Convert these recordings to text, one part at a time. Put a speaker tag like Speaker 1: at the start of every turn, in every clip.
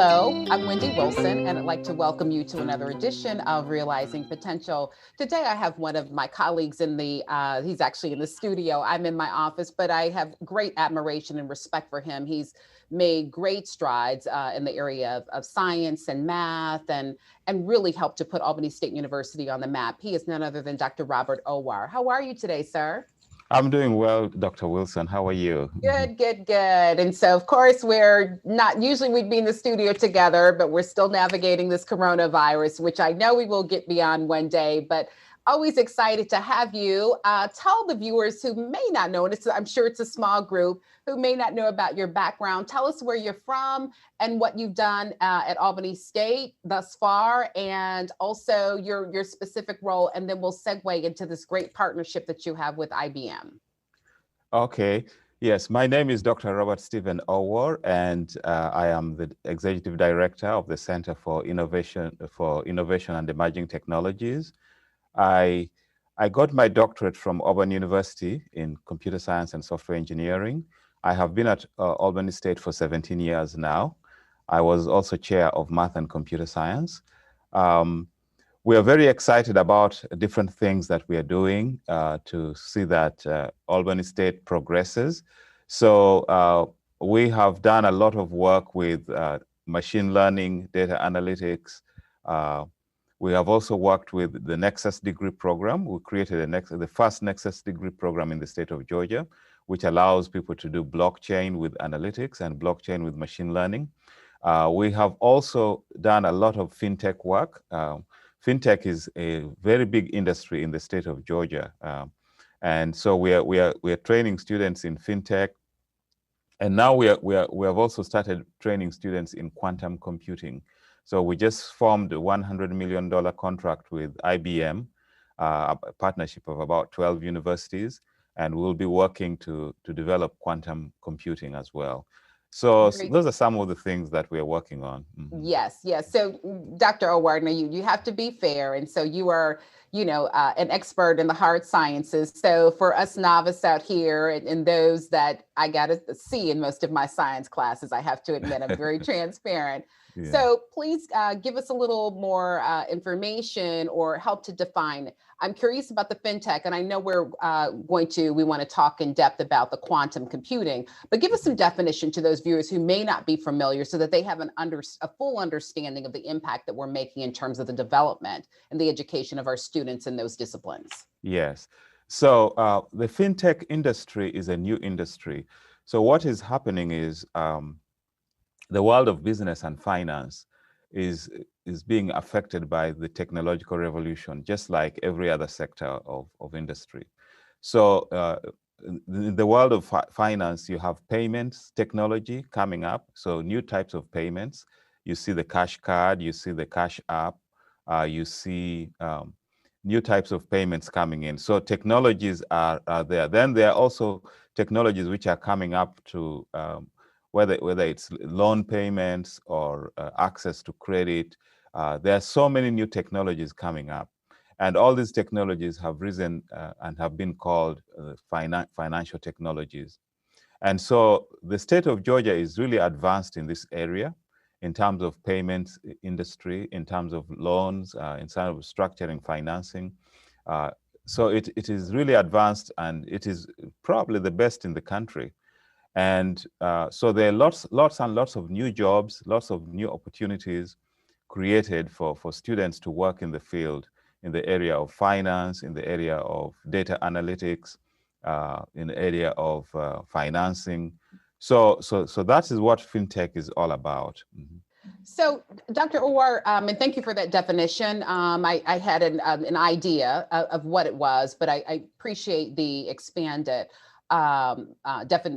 Speaker 1: Hello, I'm Wendy Wilson, and I'd like to welcome you to another edition of Realizing Potential. Today, I have one of my colleagues he's actually in the studio. I'm in my office, but I have great admiration and respect for him. He's made great strides in the area of science and math and really helped to put Albany State University on the map. He is none other than Dr. Robert Owor. How are you today, sir?
Speaker 2: I'm doing well, Dr. Wilson. How are you?
Speaker 1: Good, good, good. And so, of course, we're not usually we'd be in the studio together, but we're still navigating this coronavirus, which I know we will get beyond one day. But always excited to have you. Tell the viewers who may not know, and I'm sure it's a small group who may not know about your background. Tell us where you're from and what you've done at Albany State thus far, and also your specific role. And then we'll segue into this great partnership that you have with IBM.
Speaker 2: Okay. Yes, my name is Dr. Robert Stephen Owor, and I am the Executive Director of the Center for Innovation and Emerging Technologies. I got my doctorate from Auburn University in Computer Science and Software Engineering. I have been at Albany State for 17 years now. I was also chair of Math and Computer Science. We are very excited about different things that we are doing to see that Albany State progresses. So we have done a lot of work with machine learning, data analytics. We have also worked with the Nexus degree program. We created the first Nexus degree program in the state of Georgia, which allows people to do blockchain with analytics and blockchain with machine learning. We have also done a lot of fintech work. Fintech is a very big industry in the state of Georgia. And so we are training students in fintech. And now we have also started training students in quantum computing. So we just formed a $100 million contract with IBM, a partnership of about 12 universities, and we'll be working to develop quantum computing as well. So those are some of the things that we are working on.
Speaker 1: Mm-hmm. Yes, yes. So Dr. Owor, you have to be fair. And so you are, an expert in the hard sciences. So for us novice out here and those that I got to see in most of my science classes, I have to admit, I'm very transparent. Yeah. So please give us a little more information or help to define it. I'm curious about the fintech, and I know we want to talk in depth about the quantum computing, but give us some definition to those viewers who may not be familiar so that they have a full understanding of the impact that we're making in terms of the development and the education of our students in those disciplines.
Speaker 2: Yes. So the fintech industry is a new industry. So what is happening is the world of business and finance is being affected by the technological revolution, just like every other sector of industry. So in the world of finance, you have payments technology coming up. So new types of payments. You see the cash card, you see the cash app, you see new types of payments coming in. So technologies are there. Then there are also technologies which are coming up to whether it's loan payments or access to credit. There are so many new technologies coming up. And all these technologies have risen and have been called financial technologies. And so the state of Georgia is really advanced in this area in terms of payments industry, in terms of loans, in terms of structuring financing. So it is really advanced, and it is probably the best in the country. And so there are lots and lots of new jobs, lots of new opportunities created for students to work in the field, in the area of finance, in the area of data analytics, in the area of financing. So that is what fintech is all about. Mm-hmm.
Speaker 1: So, Dr. Owor, and thank you for that definition. I had an idea of what it was, but I appreciate the expanded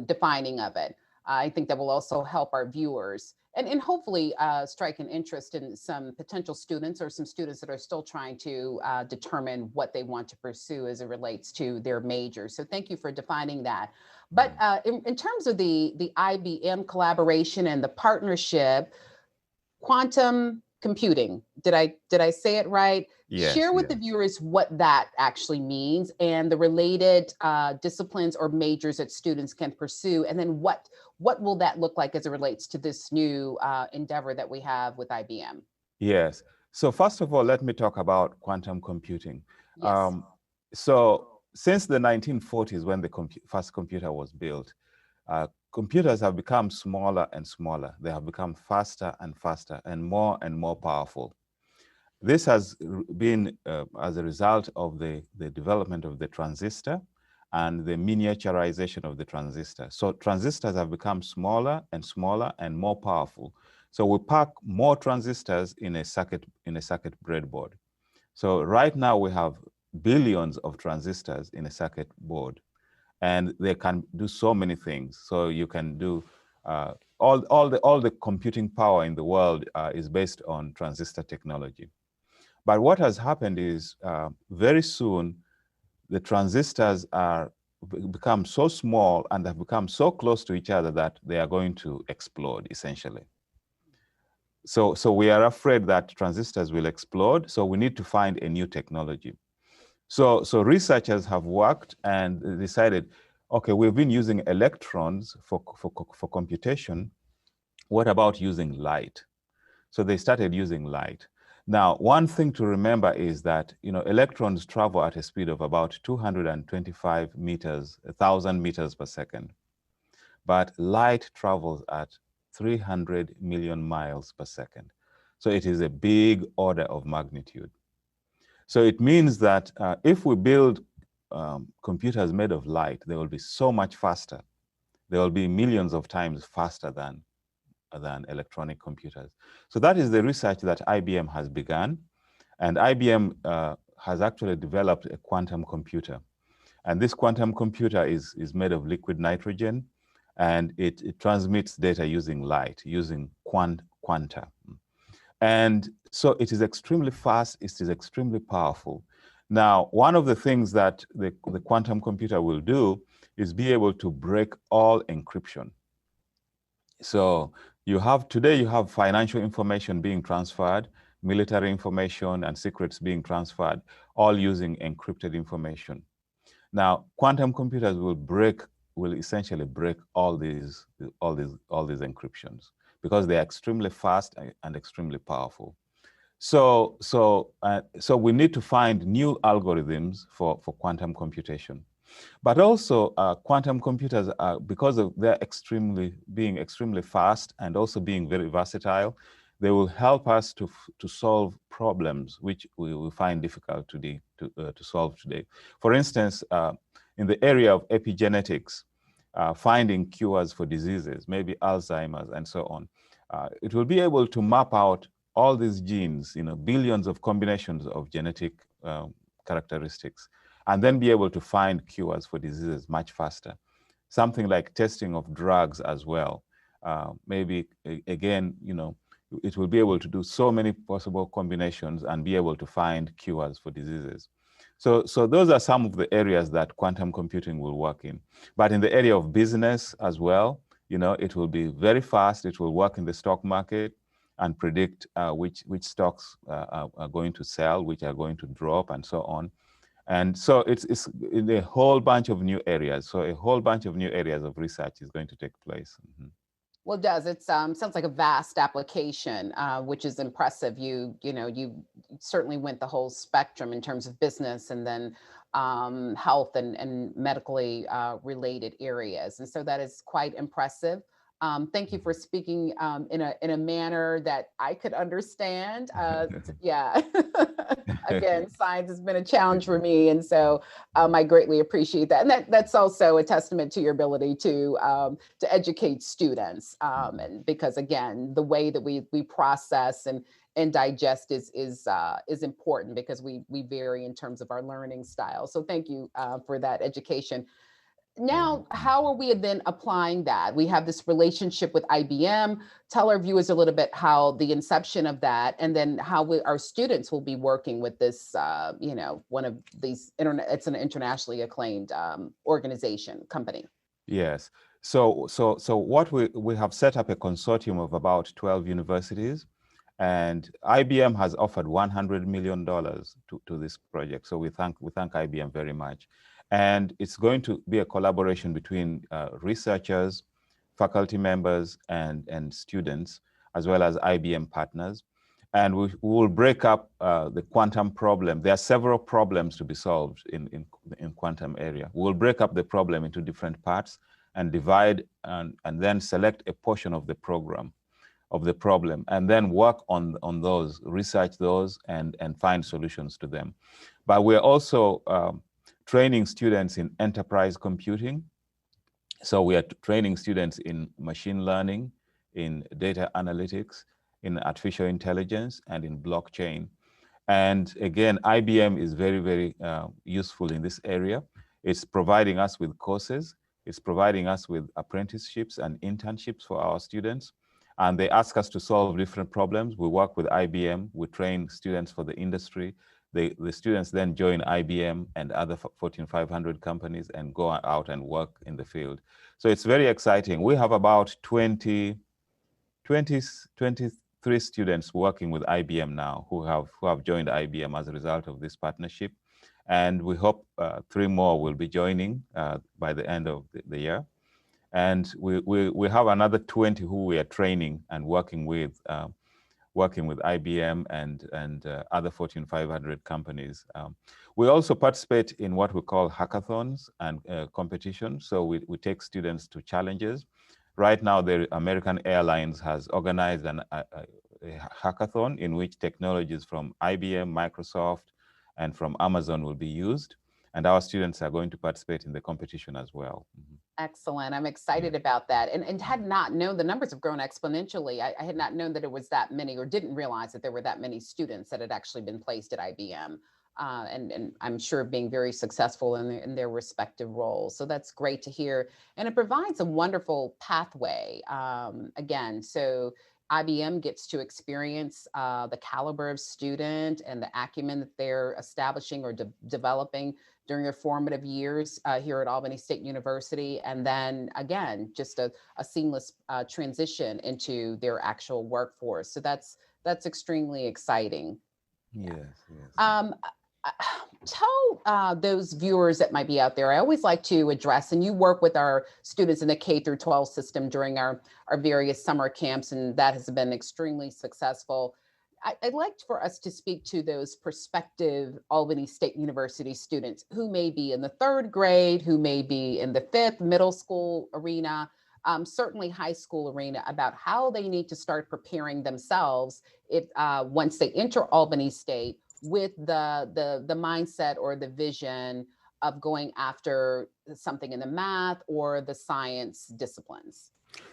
Speaker 1: defining of it. I think that will also help our viewers and hopefully strike an interest in some potential students or some students that are still trying to determine what they want to pursue as it relates to their major. So thank you for defining that. But in terms of the IBM collaboration and the partnership, quantum computing. Did I say it right?
Speaker 2: Yes,
Speaker 1: Share with
Speaker 2: yes.
Speaker 1: the viewers what that actually means and the related disciplines or majors that students can pursue, and then what will that look like as it relates to this new endeavor that we have with IBM?
Speaker 2: Yes. So first of all, let me talk about quantum computing.
Speaker 1: Yes.
Speaker 2: So since the 1940s, when the first computer was built, computers have become smaller and smaller. They have become faster and faster and more powerful. This has been as a result of the development of the transistor and the miniaturization of the transistor. So transistors have become smaller and smaller and more powerful. So we pack more transistors in a circuit breadboard. So right now we have billions of transistors in a circuit board, and they can do so many things. So you can do all the computing power in the world is based on transistor technology. But what has happened is very soon the transistors become so small and have become so close to each other that they are going to explode essentially. So we are afraid that transistors will explode. So we need to find a new technology. So researchers have worked and decided, okay, we've been using electrons for computation. What about using light? So they started using light. Now, one thing to remember is that, you know, electrons travel at a speed of about 225 meters, 1,000 meters per second. But light travels at 300 million miles per second. So it is a big order of magnitude. So it means that if we build computers made of light, they will be so much faster. They will be millions of times faster than electronic computers. So that is the research that IBM has begun. And IBM has actually developed a quantum computer. And this quantum computer is made of liquid nitrogen, and it transmits data using light, using quanta. And so it is extremely fast, it is extremely powerful. Now, one of the things that the quantum computer will do is be able to break all encryption. So today you have financial information being transferred, military information and secrets being transferred, all using encrypted information. Now, quantum computers will essentially break all these encryptions because they are extremely fast and extremely powerful. So we need to find new algorithms for quantum computation. But also, quantum computers, because of their being extremely fast and also being very versatile, they will help us to solve problems which we find difficult to solve today. For instance, in the area of epigenetics, finding cures for diseases, maybe Alzheimer's and so on, it will be able to map out all these genes, you know, billions of combinations of genetic characteristics, and then be able to find cures for diseases much faster. Something like testing of drugs as well. Maybe, again, you know, it will be able to do so many possible combinations and be able to find cures for diseases. So those are some of the areas that quantum computing will work in. But in the area of business as well, you know, it will be very fast. It will work in the stock market and predict which stocks are going to sell, which are going to drop, and so on. And so it's in a whole bunch of new areas. So a whole bunch of new areas of research is going to take place. Mm-hmm.
Speaker 1: Well, it does. It sounds like a vast application, which is impressive. You certainly went the whole spectrum in terms of business and then health and medically related areas, and so that is quite impressive. Thank you for speaking in a manner that I could understand. Yeah. Again, science has been a challenge for me, and so I greatly appreciate that. And that's also a testament to your ability to educate students, and because again, the way that we process and digest is important because we vary in terms of our learning style. So thank you for that education. Now, how are we then applying that? We have this relationship with IBM. Tell our viewers a little bit how the inception of that, and then how our students will be working with this, one of these it's an internationally acclaimed company.
Speaker 2: Yes. So what we have set up a consortium of about 12 universities, And IBM has offered $100 million to this project. So we thank IBM very much. And it's going to be a collaboration between researchers, faculty members, and students, as well as IBM partners. And we will break up the quantum problem. There are several problems to be solved in quantum area. We'll break up the problem into different parts and divide and then select a portion of the problem, and then work on those, research those, and find solutions to them. But we're also training students in enterprise computing. So we are training students in machine learning, in data analytics, in artificial intelligence, and in blockchain. And again, IBM is very, very useful in this area. It's providing us with courses. It's providing us with apprenticeships and internships for our students. And they ask us to solve different problems. We work with IBM. We train students for the industry. The students then join IBM and other Fortune 500 companies and go out and work in the field. So it's very exciting. We have about 23 students working with IBM now who have joined IBM as a result of this partnership. And we hope 3 more will be joining by the end of the year. And we have another 20 who we are training and working with IBM and other Fortune 500 companies. We also participate in what we call hackathons and competitions. So we take students to challenges. Right now, the American Airlines has organized a hackathon in which technologies from IBM, Microsoft, and from Amazon will be used. And our students are going to participate in the competition as well. Mm-hmm.
Speaker 1: Excellent. I'm excited about that. And had not known, the numbers have grown exponentially. I had not known that it was that many, or didn't realize that there were that many students that had actually been placed at IBM. And I'm sure being very successful in their respective roles. So that's great to hear. And it provides a wonderful pathway. Again, so IBM gets to experience the caliber of student and the acumen that they're establishing or developing during their formative years here at Albany State University. And then again, just a seamless transition into their actual workforce. So that's extremely exciting.
Speaker 2: Yes, yes.
Speaker 1: Tell those viewers that might be out there, I always like to address, and you work with our students in the K through 12 system during our various summer camps, and that has been extremely successful. I'd like for us to speak to those prospective Albany State University students who may be in the 3rd grade, who may be in the 5th middle school arena, certainly high school arena, about how they need to start preparing themselves if once they enter Albany State with the mindset or the vision of going after something in the math or the science disciplines.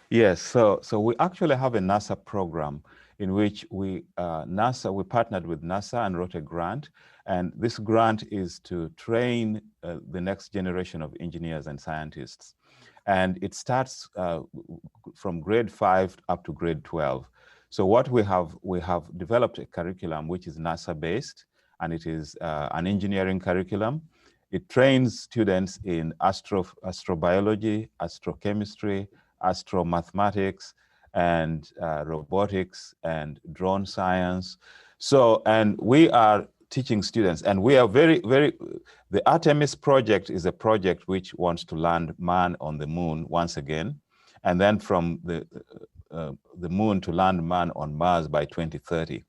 Speaker 2: Yes, so we actually have a NASA program in which we partnered with NASA and wrote a grant. And this grant is to train the next generation of engineers and scientists. And it starts from grade 5 up to grade 12. So what we have developed a curriculum which is NASA-based, and it is an engineering curriculum. It trains students in astrobiology, astrochemistry, astromathematics, and robotics and drone science. So, and we are teaching students, and we are the Artemis project is a project which wants to land man on the moon once again, and then from the moon to land man on Mars by 2030.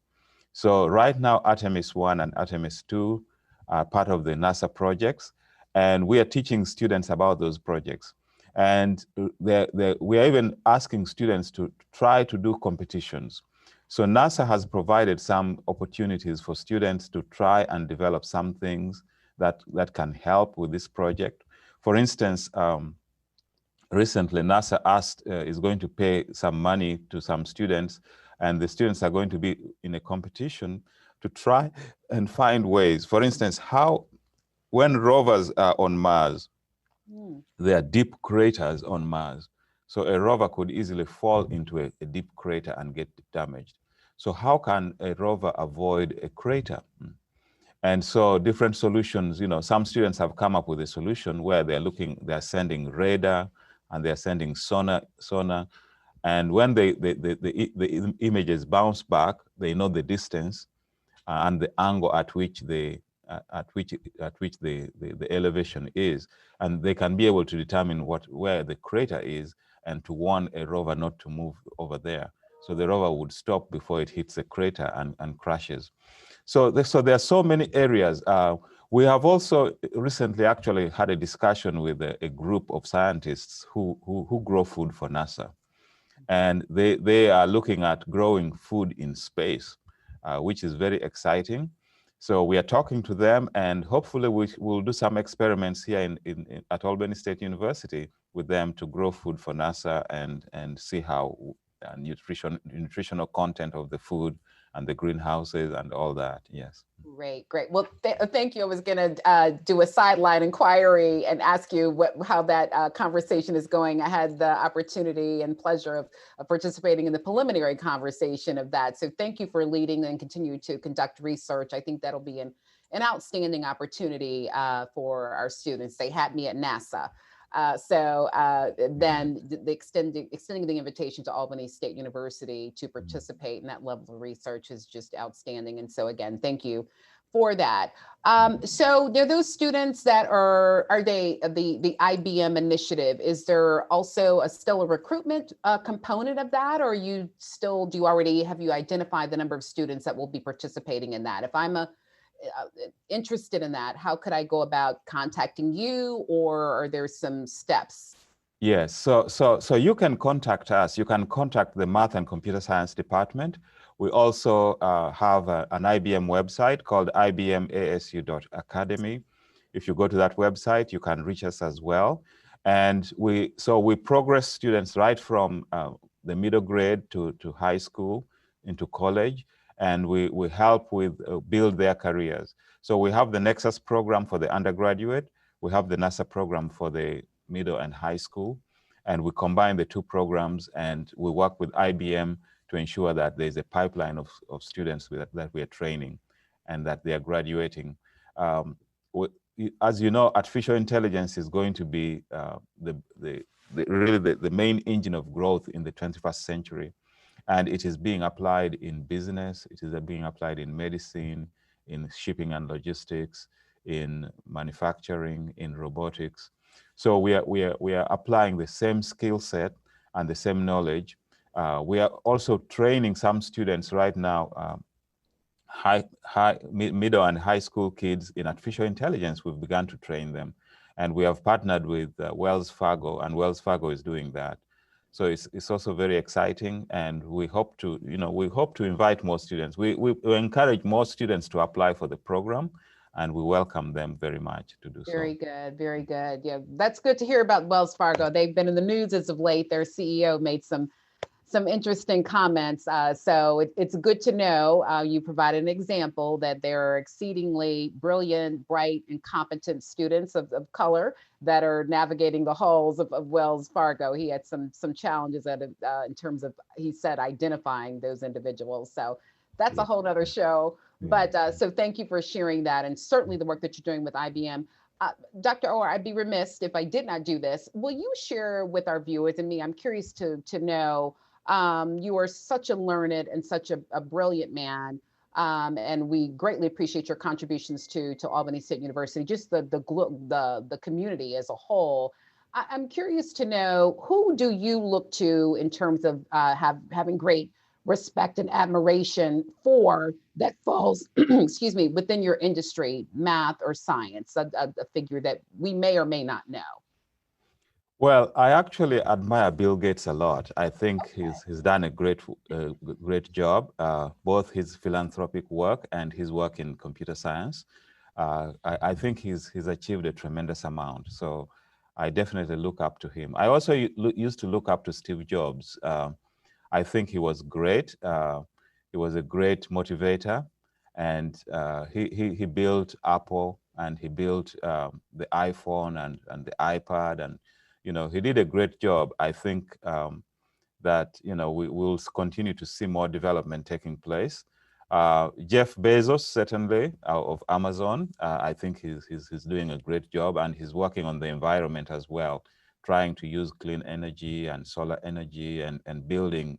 Speaker 2: So right now, Artemis 1 and Artemis 2 are part of the NASA projects, and we are teaching students about those projects. And we are even asking students to try to do competitions. So NASA has provided some opportunities for students to try and develop some things that can help with this project. For instance, recently NASA is going to pay some money to some students, and the students are going to be in a competition to try and find ways. For instance, when rovers are on Mars, there are deep craters on Mars. So a rover could easily fall into a deep crater and get damaged. So how can a rover avoid a crater? And so different solutions, some students have come up with a solution where they're sending radar and they're sending sonar And when the images bounce back, they know the distance and the angle at which the elevation is, and they can be able to determine where the crater is and to warn a rover not to move over there. So the rover would stop before it hits the crater and crashes. So there are so many areas. We have also recently actually had a discussion with a group of scientists who grow food for NASA. And they are looking at growing food in space, which is very exciting. So we are talking to them, and hopefully we'll do some experiments here at Albany State University with them to grow food for NASA and see how nutritional content of the food and the greenhouses and all that. Yes.
Speaker 1: Great, great. Well, thank you. I was going to do a sideline inquiry and ask you how that conversation is going. I had the opportunity and pleasure of participating in the preliminary conversation of that. So thank you for leading and continue to conduct research. I think that'll be an outstanding opportunity for our students. They had me at NASA. Then extending the invitation to Albany State University to participate in that level of research is just outstanding. And so again, thank you for that. So there are those students that are they the IBM initiative? Is there also still a recruitment component of that, or do you have you identified the number of students that will be participating in that? If I'm interested in that, how could I go about contacting you, or are there some steps?
Speaker 2: Yes, so you can contact us. You can contact the Math and Computer Science Department. We also have an IBM website called ibmasu.academy. If you go to that website, you can reach us as well. And we progress students right from the middle grade to high school into college. And we help with build their careers. So we have the Nexus program for the undergraduate. We have the NASA program for the middle and high school. And we combine the two programs, and we work with IBM to ensure that there's a pipeline of students that we are training and that they are graduating. As you know, artificial intelligence is going to be really the main engine of growth in the 21st century. And it is being applied in business, it is being applied in medicine, in shipping and logistics, in manufacturing, in robotics. So we are applying the same skill set and the same knowledge. We are also training some students right now, middle and high school kids in artificial intelligence. We've begun to train them. And we have partnered with Wells Fargo, and Wells Fargo is doing that. So it's also very exciting, and we hope to invite more students. We encourage more students to apply for the program, and we welcome them very much to do so.
Speaker 1: Very good, very good. Yeah, that's good to hear about Wells Fargo. They've been in the news as of late. Their CEO made some interesting comments. So it's good to know you provided an example that there are exceedingly brilliant, bright, and competent students of color that are navigating the halls of Wells Fargo. He had some challenges in terms of, he said, identifying those individuals. So that's a whole nother show. But so thank you for sharing that, and certainly the work that you're doing with IBM. Dr. Owor, I'd be remiss if I did not do this. Will you share with our viewers and me, I'm curious to know, you are such a learned and such a brilliant man, and we greatly appreciate your contributions to Albany State University, just the community as a whole. I'm curious to know, who do you look to in terms of having great respect and admiration for that falls, excuse me, within your industry, math or science, a figure that we may or may not know?
Speaker 2: Well, I actually admire Bill Gates a lot. I think he's done a great job, both his philanthropic work and his work in computer science. I think he's achieved a tremendous amount. So I definitely look up to him. I also used to look up to Steve Jobs. I think he was great. He was a great motivator, and he built Apple, and he built the iPhone and the iPad, and he did a great job. I think that we will continue to see more development taking place. Jeff Bezos, certainly, of Amazon, I think he's doing a great job, and he's working on the environment as well. trying to use clean energy and solar energy and building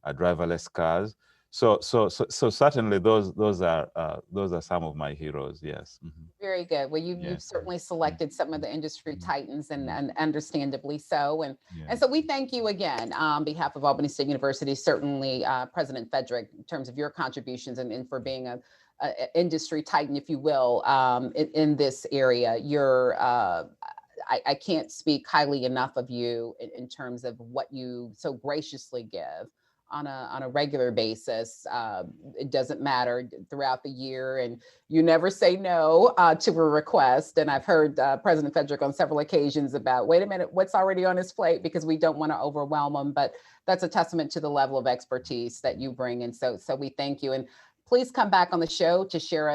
Speaker 2: driverless cars. So certainly those are some of my heroes. Yes.
Speaker 1: Very good. Well, you've
Speaker 2: Yes.
Speaker 1: certainly selected some of the industry titans, and understandably so. And
Speaker 2: Yes.
Speaker 1: so we thank you again on behalf of Albany State University, certainly President Federick, in terms of your contributions and for being a industry titan, if you will, in this area. You're I can't speak highly enough of you in terms of what you so graciously give on a regular basis. It doesn't matter throughout the year, and you never say no to a request. And I've heard President Federick on several occasions about, wait a minute, what's already on his plate, because we don't want to overwhelm him. But that's a testament to the level of expertise that you bring. And so we thank you. And please come back on the show to share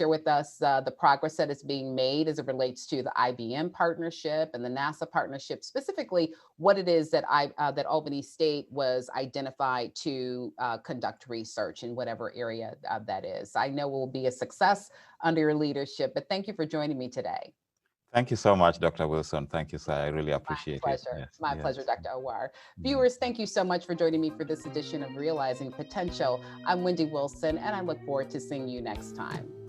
Speaker 1: with us the progress that is being made as it relates to the IBM partnership and the NASA partnership, specifically what it is that that Albany State was identified to conduct research in whatever area that is. I know it will be a success under your leadership, but thank you for joining me today.
Speaker 2: Thank you so much, Dr. Wilson. Thank you, sir. I really appreciate
Speaker 1: My
Speaker 2: it.
Speaker 1: pleasure.
Speaker 2: Yes.
Speaker 1: My
Speaker 2: Yes.
Speaker 1: pleasure, Dr. Owor. Viewers, thank you so much for joining me for this edition of Realizing Potential. I'm Wendy Wilson, and I look forward to seeing you next time.